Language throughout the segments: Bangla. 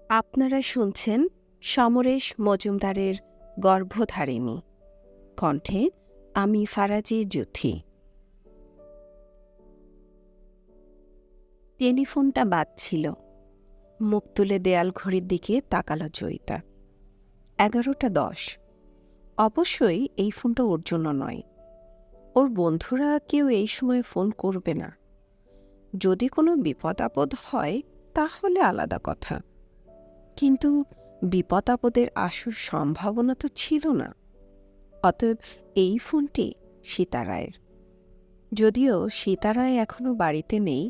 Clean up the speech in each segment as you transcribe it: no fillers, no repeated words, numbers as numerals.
আপনারা শুনছেন সমরেশ মজুমদারের গর্ভধারিণী কণ্ঠে আমি ফারাজি জুথি। টেলিফোনটা বাজছিল। মুখ তুলে দেয়াল ঘড়ির দিকে তাকালো জয়িতা। 11:10। অবশ্যই এই ফোনটা ওর জন্য নয়। ওর বন্ধুরা কেউ এই সময় ফোন করবে না। যদি কোনো বিপদ আপদ হয় তাহলে আলাদা কথা, কিন্তু বিপদ আপদের আসল সম্ভাবনা তো ছিল না। অতএব এই ফোনটি সীতারায়ের। যদিও সীতারায় এখনো বাড়িতে নেই,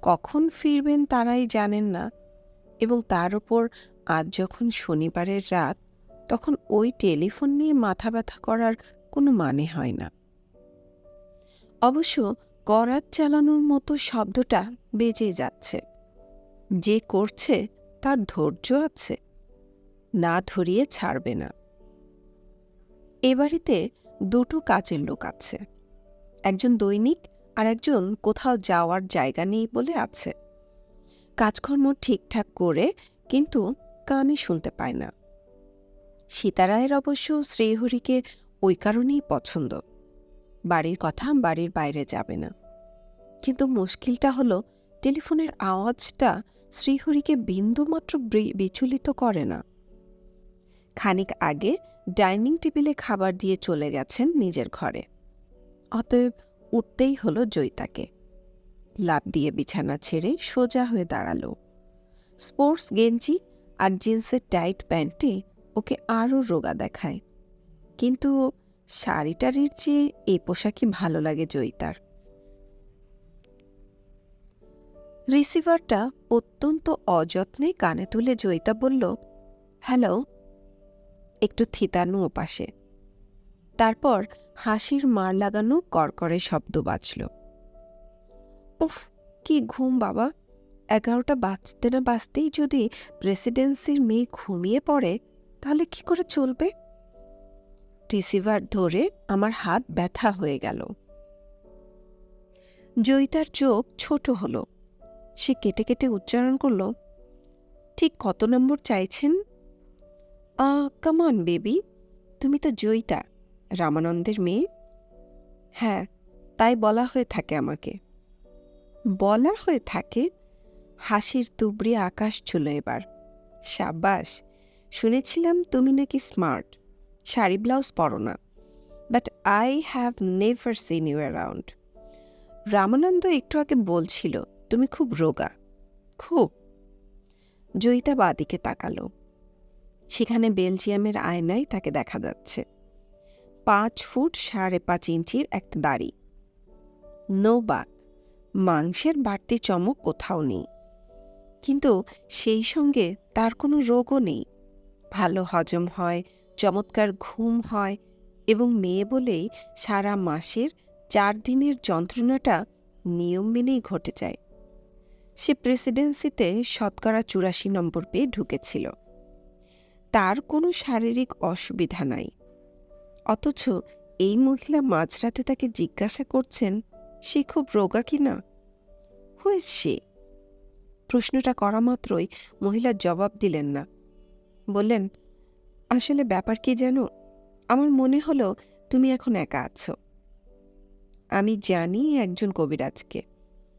কখন ফিরবেন তারাই জানেন না, এবং তার উপর আজ যখন শনিবারের রাত, তখন ওই টেলিফোন নিয়ে মাথা ব্যথা করার কোনো মানে হয় না। অবশ্য করাত চালানোর মতো শব্দটা বেজে যাচ্ছে। যে করছে তার ধৈর্য আছে, না ধরিয়ে ছাড়বে না। এ বাড়িতে দুটো কাজের লোক আছে, একজন দৈনিক আর একজন কোথাও যাওয়ার জায়গা নেই বলে আছে। কাজকর্ম ঠিকঠাক করে, কিন্তু কানে শুনতে পায় না। সীতারায়ের অবশ্য শ্রীহরিকে ওই কারণেই পছন্দ। বাড়ির কথা বাড়ির বাইরে যাবে না। কিন্তু মুশকিলটা হলো, টেলিফোনের আওয়াজটা শ্রীহরিকে বিন্দুমাত্র বিচলিত করে না। খানিক আগে ডাইনিং টেবিলে খাবার দিয়ে চলে গেছেন নিজের ঘরে। অতএব উঠতেই হলো জয়িতাকে। লাফ দিয়ে বিছানা ছেড়ে সোজা হয়ে দাঁড়ালো। স্পোর্টস গেঞ্জি আর জিন্সের টাইট প্যান্টে ওকে আরও রোগা দেখায়, কিন্তু শাড়িটারির চেয়ে এই পোশাকই ভালো লাগে জয়িতার। রিসিভারটা অত্যন্ত অযত্নে কানে তুলে জয়িতা বলল, হ্যালো। একটু থিতানো ওপাশে। তারপর হাসির মার লাগানো কড়কড়ে শব্দ বাজল। উফ, কি ঘুম বাবা! 11টা বাজতে না বাজতেই যদি প্রেসিডেন্সির মেয়ে ঘুমিয়ে পড়ে, তাহলে কি করে চলবে? রিসিভার ধরে আমার হাত ব্যথা হয়ে গেল। জয়িতার চোখ ছোট হলো। সে কেটে কেটে উচ্চারণ করল, ঠিক কত নম্বর চাইছেন? কাম অন বেবি, তুমি তো জয়িতা, রামানন্দের মেয়ে। হ্যাঁ, তাই বলা হয়ে থাকে আমাকে। বলা হয়ে থাকে? হাসির তুবড়ি আকাশ ছুলো এবার। সাব্বাস, শুনেছিলাম তুমি নাকি স্মার্ট, শাড়ি ব্লাউজ পরো না, but I have never seen you around. Ramananda একটু আগে বলছিল তুমি খুব রোগা, খুব। জয়িতা বাদিকে তাকালো। সেখানে বেলজিয়ামের আয়নায় তাকে দেখা যাচ্ছে। 5 ফুট 5.5 ইঞ্চির একটা দাড়ি, নো বাক, মাংসের বাড়তি চমক কোথাও নেই। কিন্তু সেই সঙ্গে তার কোনো রোগও নেই। ভালো হজম হয়, চমৎকার ঘুম হয়, এবং মেয়ে বলেই সারা মাসের 4 দিনের যন্ত্রণাটা নিয়ম মেনেই ঘটে যায়। সে প্রেসিডেন্সিতে শতকরা 84 নম্বর পেয়ে ঢুকেছিল। তার কোনো শারীরিক অসুবিধা নাই। অথচ এই মহিলা মাঝরাতে তাকে জিজ্ঞাসা করছেন সে খুব রোগা কিনা। Who is she? প্রশ্নটা করা মাত্রই মহিলা জবাব দিলেন না। বললেন, আসলে ব্যাপার কি জানো, আমার মনে হলো তুমি এখন একা আছো। আমি জানি একজন কবিরাজকে,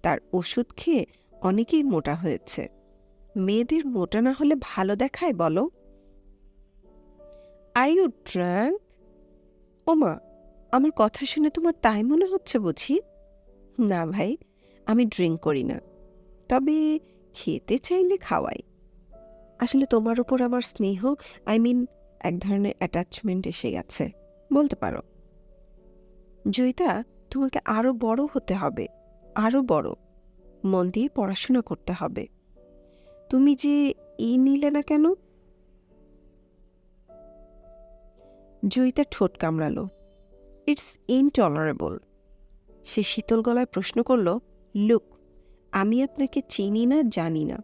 তার ওষুধ খেয়ে অনেকেই মোটা হয়েছে। মেয়েদের মোটা না হলে ভালো দেখায় বলো? Are you drunk? ওমা, আমার কথা শুনে তোমার তাই মনে হচ্ছে বুঝি? না ভাই, আমি ড্রিঙ্ক করি না, তবে খেতে চাইলে খাওয়াই। আসলে তোমার উপর আমার স্নেহ, এক ধরনের অ্যাটাচমেন্ট এসে গেছে বলতে পারো। জয়িতা, তোমাকে আরো বড় হতে হবে, আরো বড়। মন দিয়ে পড়াশোনা করতে হবে। তুমি যে নিলে না কেন? জয়িতা ঠোঁট কামড়ালো। It's intolerable. সে শীতল গলায় প্রশ্ন করল, লুক, আমি আপনাকে চিনি না, জানি না।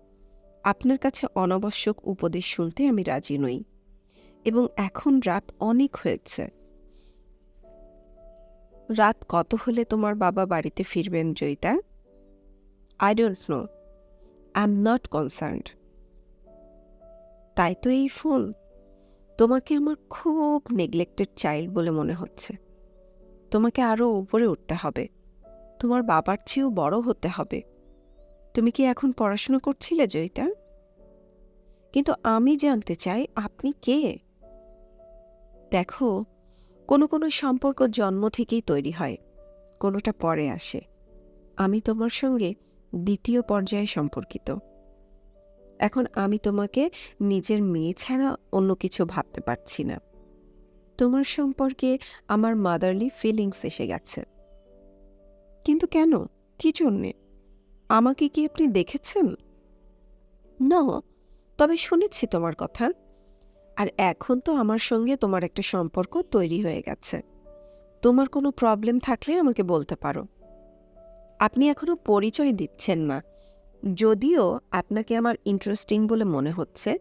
আপনার কাছে অনাবশ্যক উপদেশ শুনতে আমি রাজি নই, এবং এখন রাত অনেক হয়েছে। রাত কত হলে তোমার বাবা বাড়িতে ফিরবেন Joyita? I don't know, I am not concerned. তাই তো এই ফোন। তোমাকে আমার খুব নেগলেক্টেড চাইল্ড বলে মনে হচ্ছে। তোমাকে আরও উপরে উঠতে হবে, তোমার বাবার চেয়েও বড় হতে হবে। তুমি কি এখন পড়াশোনা করছিলে জয়িতা? কিন্তু আমি জানতে চাই আপনি কে? দেখো, কোনো কোনো সম্পর্ক জন্ম থেকেই তৈরি হয়, কোনোটা পরে আসে। আমি তোমার সঙ্গে দ্বিতীয় পর্যায়ে সম্পর্কিত। এখন আমি তোমাকে নিজের মেয়ে ছাড়া অন্য কিছু ভাবতে পারছি না। তোমার সম্পর্কে আমার মাদারলি ফিলিংস এসে গেছে। কিন্তু কেন? কি জন্যে? আমাকে কি আপনি দেখেছেন? না, তবে শুনেছি তোমার কথা। আর এখন তো আমার সঙ্গে তোমার একটা সম্পর্ক তৈরি হয়ে গেছে। তোমার কোনো প্রবলেম থাকলে আমাকে বলতে পারো। আপনি এখনো পরিচয় দিচ্ছেন না। যদিও আপনাকে আমার ইন্টারেস্টিং বলে মনে হচ্ছে,